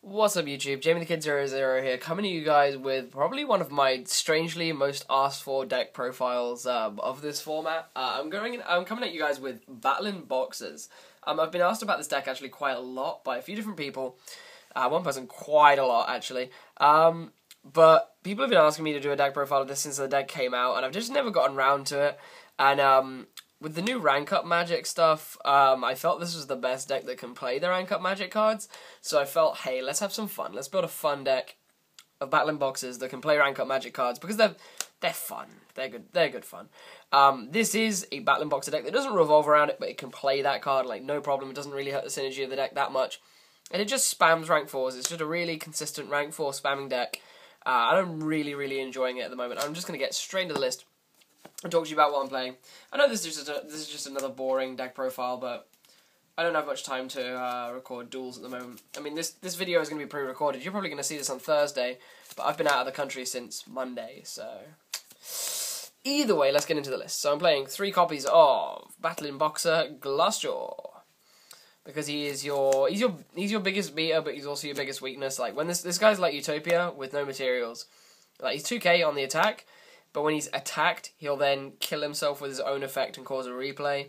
What's up YouTube, Jamie the Kid 00 here, coming to you guys with probably one of my strangely most asked for deck profiles of this format. I'm coming at you guys with Battlin boxes. I've been asked about this deck actually quite a lot by a few different people. One person quite a lot actually. But people have been asking me to do a deck profile of this since the deck came out, and I've just never gotten around to it. And with the new rank up magic stuff, I felt this was the best deck that can play the rank up magic cards. So I felt, hey, let's have some fun. Let's build a fun deck of Battlin boxes that can play rank up magic cards because they're fun. They're good fun. This is a Battlin boxer deck that doesn't revolve around it, but it can play that card like no problem. It doesn't really hurt the synergy of the deck that much, and it just spams rank 4s. It's just a really consistent rank 4 spamming deck. And I'm really enjoying it at the moment. I'm just gonna get straight into the list and talk to you about what I'm playing. I know this is just another boring deck profile, but I don't have much time to record duels at the moment. I mean, this video is going to be pre-recorded. You're probably going to see this on Thursday, but I've been out of the country since Monday, so either way, let's get into the list. So I'm playing 3 copies of Battlin boxer Glassjaw, because he's your biggest beater, but he's also your biggest weakness. Like when this guy's like Utopia with no materials. Like he's 2k on the attack, but when he's attacked, he'll then kill himself with his own effect and cause a replay.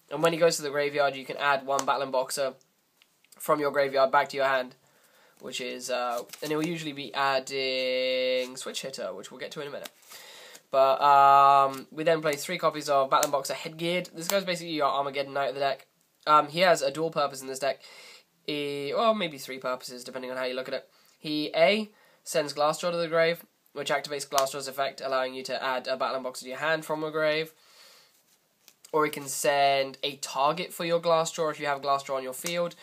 And when he goes to the graveyard, you can add 1 Battlin boxer from your graveyard back to your hand, which is and he'll usually be adding Switchitter, which we'll get to in a minute. But we then play 3 copies of Battlin boxer Headgeared. This guy's basically your Armageddon Knight of the deck. He has a dual purpose in this deck. Well, maybe 3 purposes, depending on how you look at it. He, A, sends Glassjaw to the grave, which activates Glassjaw's effect, allowing you to add a Battlin boxer to your hand from a grave. Or he can send a target for your Glassjaw if you have Glassjaw on your field.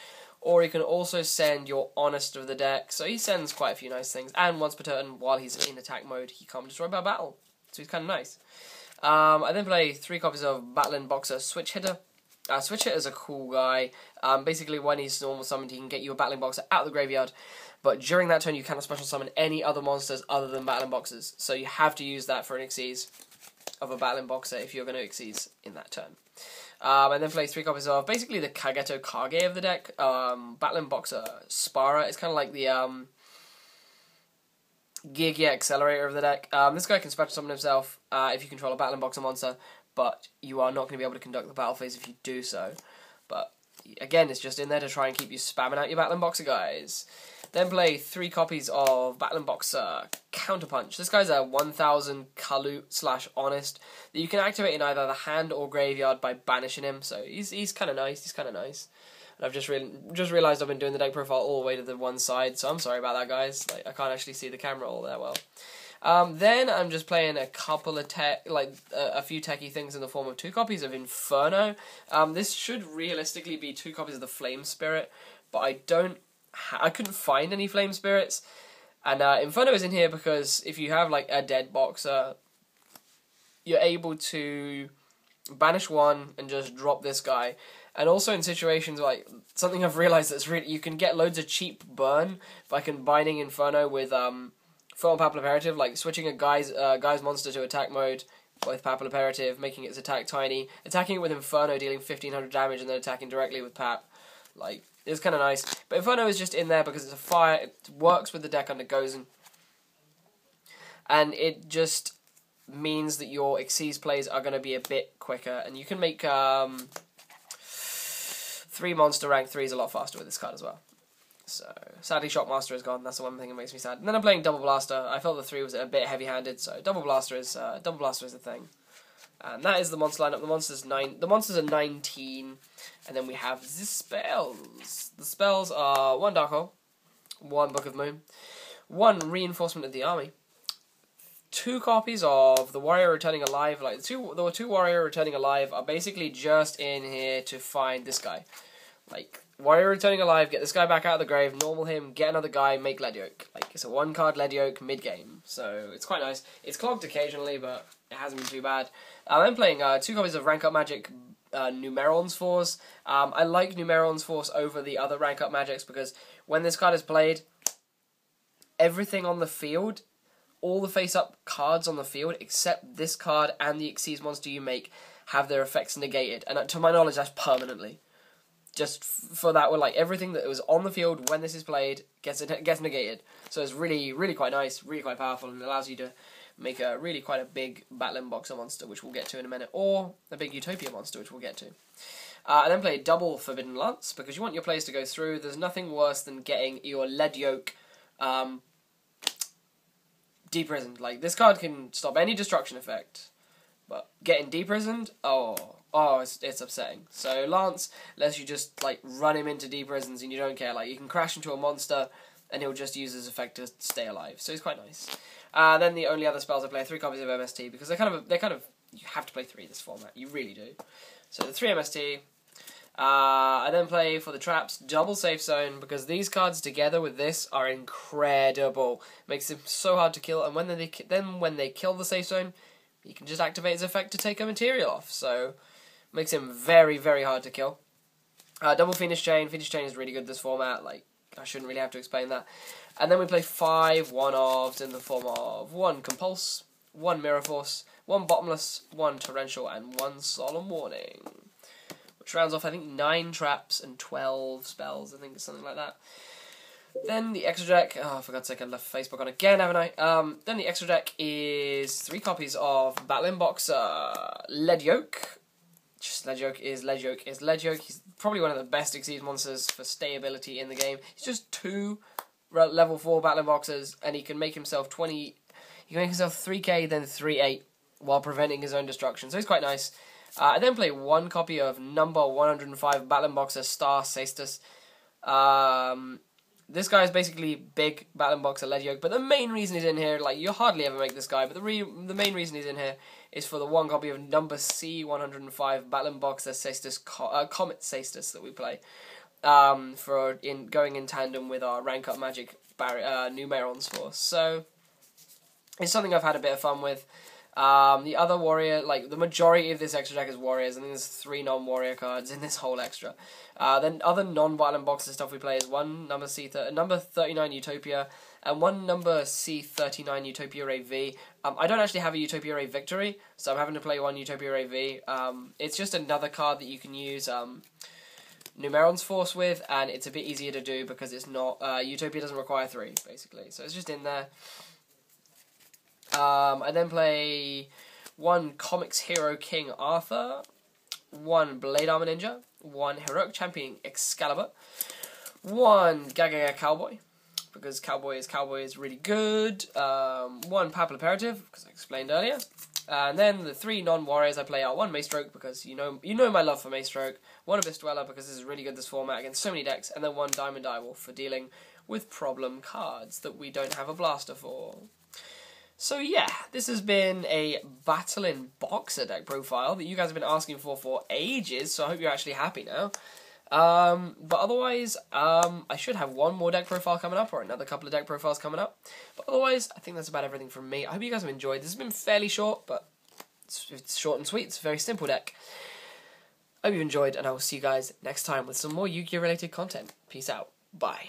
Or he can also send your Honest of the deck. So he sends quite a few nice things. And once per turn, while he's in attack mode, he can't be destroyed by battle. So he's kind of nice. I then play 3 copies of Battlin boxer Switchitter. Switchitter is a cool guy. Basically, when he's normal summoned, he can get you a Battlin boxer out of the graveyard. But during that turn, you cannot special summon any other monsters other than Battlin boxers. So you have to use that for an Xyz of a Battlin boxer if you're going to Xyz in that turn. And then play 3 copies of basically the Gagaga Cowboy of the deck. Battlin boxer Sparrer. It's kind of like the Gagaga Accelerator of the deck. This guy can special summon himself if you control a Battlin boxer monster, but you are not going to be able to conduct the battle phase if you do so. But again, it's just in there to try and keep you spamming out your Battlin boxer guys. Then play 3 copies of Battlin boxer Counterpunch. This guy's a 1000 Kalut / Honest that you can activate in either the hand or graveyard by banishing him. So he's kind of nice. And I've just realised I've been doing the deck profile all the way to the one side, so I'm sorry about that, guys. Like I can't actually see the camera all that well. Then I'm just playing a couple of a few techie things in the form of 2 copies of Inferno. This should realistically be 2 copies of the Flame Spirit, but I couldn't find any Flame Spirits. And Inferno is in here because if you have like a dead boxer, you're able to banish 1 and just drop this guy. And also in situations like something I've realised that's really, you can get loads of cheap burn by combining Inferno with Photon Papilloperative, like switching a guy's monster to attack mode with Papilloperative, making its attack tiny, attacking it with Inferno, dealing 1500 damage, and then attacking directly with Pap. Like, it's kind of nice. But Inferno is just in there because it's a fire, it works with the deck under Gozen. And it just means that your Xyz plays are going to be a bit quicker, and you can make 3 monster rank 3s a lot faster with this card as well. So, sadly Shockmaster is gone, that's the one thing that makes me sad. And then I'm playing Double Blaster. I felt the 3 was a bit heavy-handed, so Double Blaster is the thing. And that is the monster lineup. The monsters are 19, and then we have the spells. The spells are 1 Dark Hole, 1 Book of Moon, 1 Reinforcement of the Army, 2 copies of the Warrior Returning Alive. Like the 2 Warrior Returning Alive are basically just in here to find this guy. Like Warrior Returning Alive, get this guy back out of the grave, normal him, get another guy, make Lead Yoke. Like it's a 1 card Lead Yoke mid game, so it's quite nice. It's clogged occasionally, but it hasn't been too bad. I'm playing 2 copies of Rank Up Magic Numeron's Force. I like Numeron's Force over the other Rank Up Magics because when this card is played, everything on the field, all the face-up cards on the field, except this card and the Xyz monster you make, have their effects negated. And to my knowledge, that's permanently. just for that, like everything that was on the field when this is played gets negated. So it's really quite nice, really quite powerful, and it allows you to make quite a big Battlin boxer monster, which we'll get to in a minute, or a big Utopia monster, which we'll get to. And then play double Forbidden Lance, because you want your players to go through. There's nothing worse than getting your lead yoke deprisoned. Like, this card can stop any destruction effect, but getting deprisoned, it's upsetting. So Lance lets you just like run him into deprisons and you don't care. Like, you can crash into a monster and he'll just use his effect to stay alive. So it's quite nice. Then the only other spells I play are 3 copies of MST, because they're kind of you have to play 3 in this format. You really do. So the 3 MST. I then play for the traps double Safe Zone, because these cards together with this are incredible. Makes them so hard to kill, and when they kill the Safe Zone, he can just activate his effect to take a material off. So makes him very hard to kill. Double Fiendish Chain. Fiendish Chain is really good this format. Like, I shouldn't really have to explain that. And then we play 5 one-offs in the form of 1 Compulse, 1 Mirror Force, 1 Bottomless, 1 Torrential, and 1 Solemn Warning. Which rounds off, I think, 9 traps and 12 spells. I think it's something like that. Then the extra deck, for God's sake, I left Facebook on again, haven't I? Then the extra deck is 3 copies of Battlin Boxer, Lead Yoke. Just Lead Yoke is Lead Yoke is Lead Yoke. He's probably one of the best Exceed monsters for stayability in the game. He's just 2 level 4 Battlin Boxers, and he can make himself 20. He can make himself 3k, then 3/8, while preventing his own destruction. So he's quite nice. I then play 1 copy of number 105 Battlin Boxer Star Cestus. This guy is basically big Battlin Boxer Lead Yoke, but the main reason he's in here, like, you hardly ever make this guy, but the main reason he's in here is for the 1 copy of number C105 Battlin Boxer Cestus, Comet Cestus that we play, going in tandem with our rank up magic Numeron's force. So it's something I've had a bit of fun with. The other warrior, like, the majority of this extra deck is warriors. I think there's 3 non-warrior cards in this whole extra. Then other non-Battlin Boxer stuff we play is 1 number 39 Utopia, and 1 number C39 Utopia Ray V. I don't actually have a Utopia Ray Victory, so I'm having to play 1 Utopia Ray V. It's just another card that you can use Numeron's Force with, and it's a bit easier to do because it's not, Utopia doesn't require 3, basically. So it's just in there. I then play 1 Comics Hero King Arthur, 1 Blade Armor Ninja, 1 Heroic Champion Excalibur, 1 Gagaga Cowboy, because Cowboy is really good, 1 Papilloperative, because I explained earlier, and then the 3 non-warriors I play are 1 Maestroke, because you know my love for Maestroke, 1 Abyss Dweller, because this is really good this format against so many decks, and then 1 Diamond Direwolf for dealing with problem cards that we don't have a blaster for. So yeah, this has been a Battlin Boxer deck profile that you guys have been asking for ages, so I hope you're actually happy now. But otherwise, I should have 1 more deck profile coming up, or another couple of deck profiles coming up. But otherwise, I think that's about everything from me. I hope you guys have enjoyed. This has been fairly short, but it's short and sweet. It's a very simple deck. I hope you've enjoyed, and I will see you guys next time with some more Yu-Gi-Oh! Related content. Peace out. Bye.